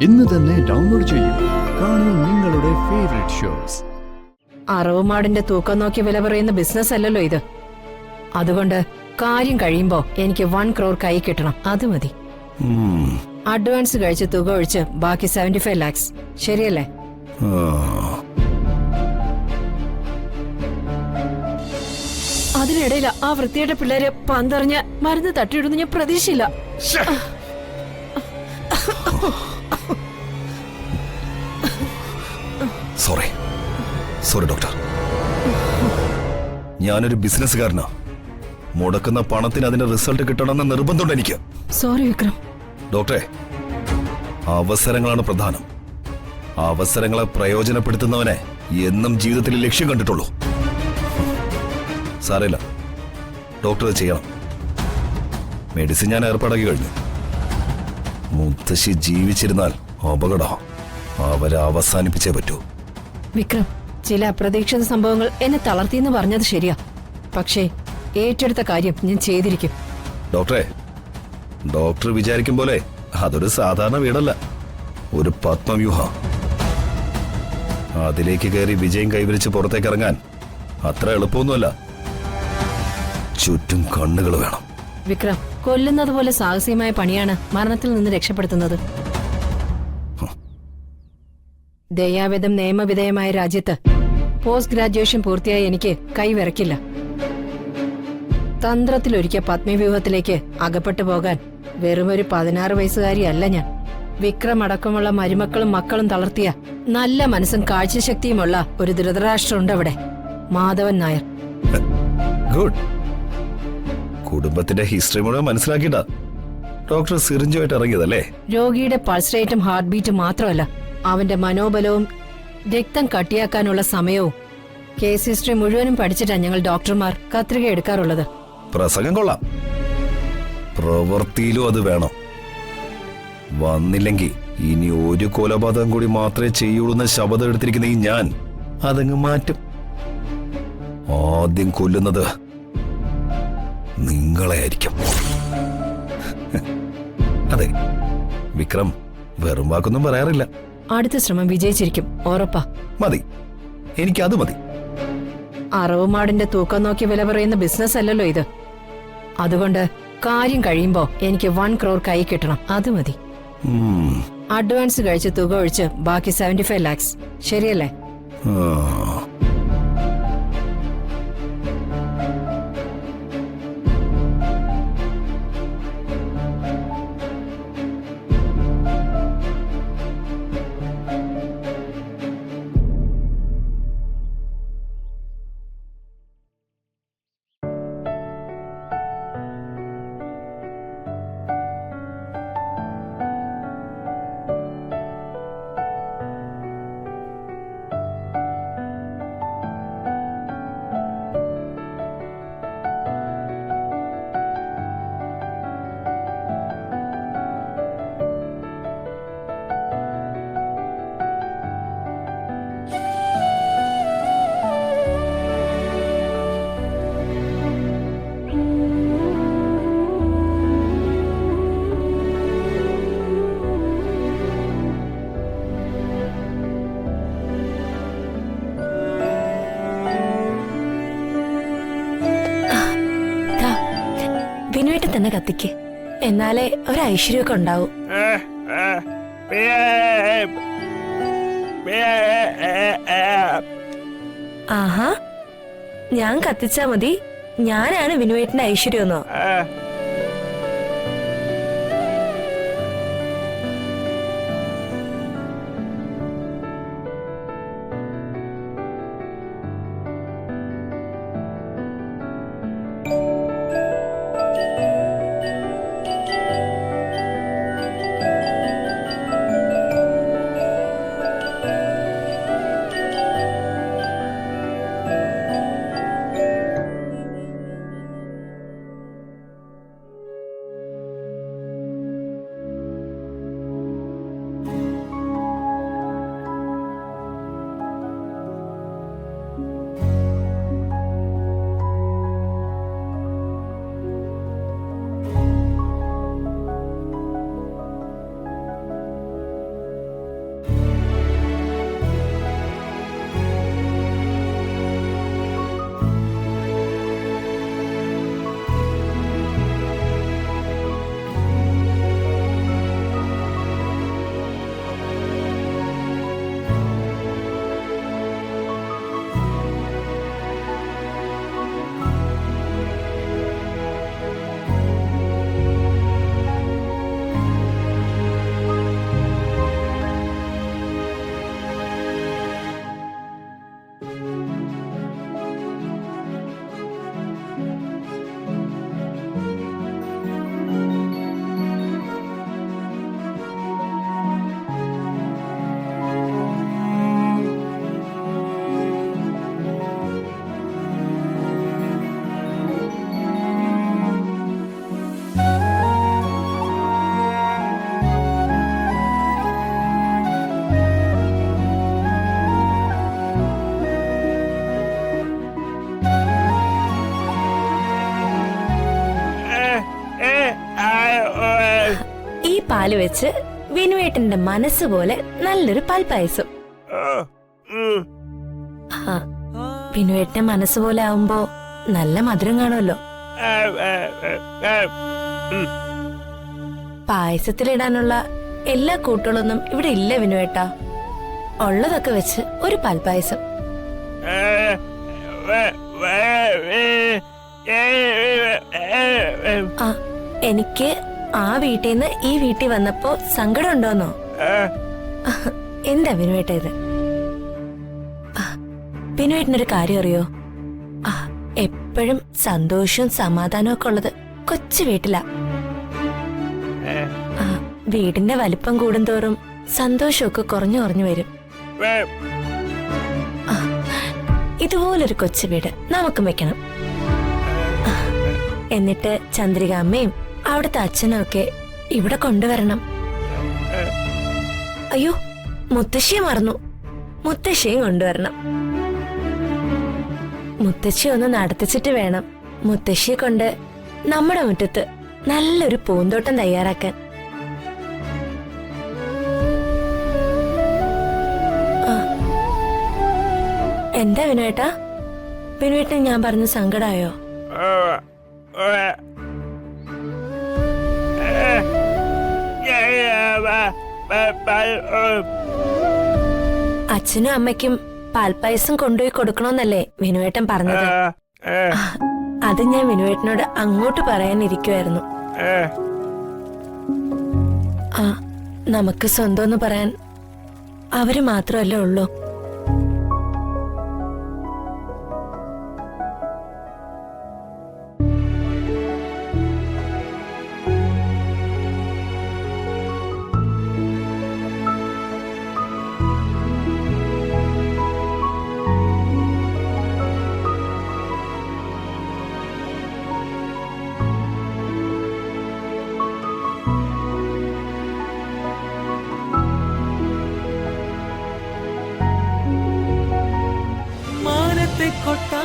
ഇന്ന് തന്നെ ഡൗൺലോഡ് ചെയ്യൂ. കാണൂ നിങ്ങളുടെ ഫേവറേറ്റ് ഷോസ്. അറവുമാടിന്റെ തൂക്കം നോക്കി വില പറയുന്ന ബിസിനസ് അല്ലല്ലോ ഇത്. അതുകൊണ്ട് കാര്യം കഴിയുമ്പോ എനിക്ക് 1 crore കൈ കിട്ടണം. അത് മതി. അഡ്വാൻസ് കഴിച്ച് തുക ഒഴിച്ച് ബാക്കി 75 lakhs. ശരിയല്ലേ? അതിനിടയിൽ ആ വൃത്തിയുടെ പിള്ളേരെ പന്തറിഞ്ഞ് മരുന്ന് തട്ടിയിടുന്നു ഞാൻ പ്രതീക്ഷയില്ല. Sorry doctor. ഞാനൊരു ബിസിനസ്സുകാരനാ. മുടക്കുന്ന പണത്തിന് അതിന്റെ റിസൾട്ട് കിട്ടണമെന്ന നിർബന്ധമുണ്ട് എനിക്ക്. സോറി വിക്രം. ഡോക്ടറെ, അവസരങ്ങളാണ് പ്രധാനം. അവസരങ്ങളെ പ്രയോജനപ്പെടുത്തുന്നവനെ എന്നും ജീവിതത്തിൽ ലക്ഷ്യം കണ്ടിട്ടുള്ളൂ. സാരമില്ല, ഡോക്ടർ ചെയ്യണം. മെഡിസിൻ ഞാൻ ഏർപ്പാടാക്കി കഴിഞ്ഞു. മുത്തശ്ശി ജീവിച്ചിരുന്നാൽ അപകടം. അവരെ അവസാനിപ്പിച്ചേ പറ്റൂ. വിക്രം, ചില അപ്രതീക്ഷിത സംഭവങ്ങൾ എന്നെ തളർത്തിയെന്ന് പറഞ്ഞത് ശരിയാ. പക്ഷേ ഏറ്റെടുത്ത കാര്യം ഞാൻ ചെയ്തിരിക്കും. ഡോക്ടറെ, ഡോക്ടർ വിചാരിക്കും പോലെ അതൊരു സാധാരണ വീടല്ല. ഒരു പത്മവ്യൂഹ. അതിലേക്ക് കയറി വിജയം കൈവരിച്ച് പുറത്തേക്ക് ഇറങ്ങാൻ അത്ര എളുപ്പമൊന്നുമല്ല. ചുറ്റും കണ്ണുകൾ വേണം. വിക്രം, കൊല്ലുന്നത് പോലെ സാഹസികമായ പണിയാണ് മരണത്തിൽ നിന്ന് രക്ഷപ്പെടുത്തുന്നത്. ദയാവിധം നിയമവിധേയമായ രാജ്യത്ത് പോസ്റ്റ് ഗ്രാജുവേഷൻ പൂർത്തിയായി എനിക്ക് കൈവിറക്കില്ല. തന്ത്രത്തിലൊരിക്കൽ പത്മവ്യൂഹത്തിലേക്ക് അകപ്പെട്ടു പോകാൻ വെറുമൊരു 16 വയസ്സുകാരിയല്ല ഞാൻ. വിക്രം അടക്കമുള്ള മരുമക്കളും മക്കളും തളർത്തിയ നല്ല മനസ്സും കാഴ്ചശക്തിയുമുള്ള ഒരു ധൃതരാഷ്ട്രമുണ്ട് അവിടെ. മാധവൻ നായർ. ഗുഡ്. കുടുംബത്തിന്റെ ഹിസ്റ്ററി മുഴുവൻ മനസ്സിലാക്കിയിട്ടാ ഡോക്ടർ സിറിഞ്ചുമായിട്ട് ഇറങ്ങിയതല്ലേ? രോഗിയുടെ പൾസ് റേറ്റും ഹാർട്ട് ബീറ്റും മാത്രമല്ല, അവന്റെ മനോബലവും രക്തം കട്ടിയാക്കാനുള്ള സമയവും കേസ് ഹിസ്റ്ററി മുഴുവനും പഠിച്ചിട്ടാണ് ഞങ്ങൾ ഡോക്ടർമാർ കത്രിക എടുക്കാറുള്ളത്. പ്രസംഗം കൊള്ളാം, പ്രവൃത്തിയിലും അത് വേണം. വന്നില്ലെങ്കിൽ ഇനി ഒരു കൊലപാതകം കൂടി മാത്രമേ ചെയ്യുള്ളൂന്ന് ശപഥം എടുത്തിരിക്കുന്ന ഈ ഞാൻ അതങ്ങ് മാറ്റും. ആദ്യം കൊല്ലുന്നത് നിങ്ങളെ ആയിരിക്കും. അതെ, വിക്രം വെറും വാക്കൊന്നും പറയാറില്ല. അടുത്ത ശ്രമം വിജയിച്ചിരിക്കും, ഉറപ്പാ. മതി, എനിക്കത് മതി. അറവുമാടിന്റെ തൂക്കം നോക്കി വില പറയുന്ന ബിസിനസ് അല്ലല്ലോ ഇത്. അതുകൊണ്ട് കാര്യം കഴിയുമ്പോ എനിക്ക് 1 crore കൈ കിട്ടണം. അത് മതി. അഡ്വാൻസ് കഴിച്ച് തുക ഒഴിച്ച് ബാക്കി 75 lakhs. ശരിയല്ലേ? വിനുവായിട്ട് തന്നെ കത്തിക്ക്, എന്നാലേ ഒരു ഐശ്വര്യമൊക്കെ ഉണ്ടാവും. ആഹാ, ഞാൻ കത്തിച്ചാ മതി. ഞാനാണ് വിനുവേട്ടന്റെ ഐശ്വര്യമൊന്നോ? പാല് വെച്ച് വിനുവേട്ടന്റെ മനസ്സുപോലെ നല്ലൊരു പാൽപ്പായസം. ആ, വിനുവേട്ടന്റെ മനസ്സുപോലെ ആവുമ്പോ നല്ല മധുരം കാണുമല്ലോ. പായസത്തിലിടാനുള്ള എല്ലാ കൂട്ടുകളൊന്നും ഇവിടെ ഇല്ല വിനുവേട്ടാ. ഉള്ളതൊക്കെ വെച്ച് ഒരു പാൽപ്പായസം. ആ, എനിക്ക് ആ വീട്ടിൽ നിന്ന് ഈ വീട്ടിൽ വന്നപ്പോ സങ്കടം ഉണ്ടോന്നോ? എന്താ വിനുവേട്ട ഇത്? വിനുവേട്ടനൊരു കാര്യം അറിയോ? എപ്പോഴും സന്തോഷവും സമാധാനവും ഒക്കെ ഉള്ളത് കൊച്ചു വീട്ടിലാ. വീടിന്റെ വലിപ്പം കൂടുന്തോറും സന്തോഷമൊക്കെ കുറഞ്ഞു കുറഞ്ഞു വരും. ഇതുപോലൊരു കൊച്ചു വീട് നമുക്കും വെക്കണം. എന്നിട്ട് ചന്ദ്രിക അമ്മയും അവിടുത്തെ അച്ഛനും ഒക്കെ ഇവിടെ കൊണ്ടുവരണം. അയ്യോ, മുത്തശ്ശിയെ മറന്നു. മുത്തശ്ശിയും കൊണ്ടുവരണം. മുത്തശ്ശി ഒന്ന് നടത്തിച്ചിട്ട് വേണം മുത്തശ്ശിയെ കൊണ്ട് നമ്മുടെ മുറ്റത്ത് നല്ലൊരു പൂന്തോട്ടം തയ്യാറാക്കാൻ. എന്താ വിനുവേട്ടാ? വിനുവേട്ടന് ഞാൻ പറഞ്ഞ സങ്കടായോ? അച്ഛനും അമ്മയ്ക്കും പാൽപ്പായസം കൊണ്ടുപോയി കൊടുക്കണമെന്നല്ലേ വിനുവേട്ടൻ പറഞ്ഞത്? അത് ഞാൻ വിനുവേട്ടനോട് അങ്ങോട്ട് പറയാനിരിക്കുമായിരുന്നു. ആ, നമുക്ക് സ്വന്തം പറയാൻ അവര് മാത്രമല്ലേ ഉള്ളൂ. കൊട്ടാ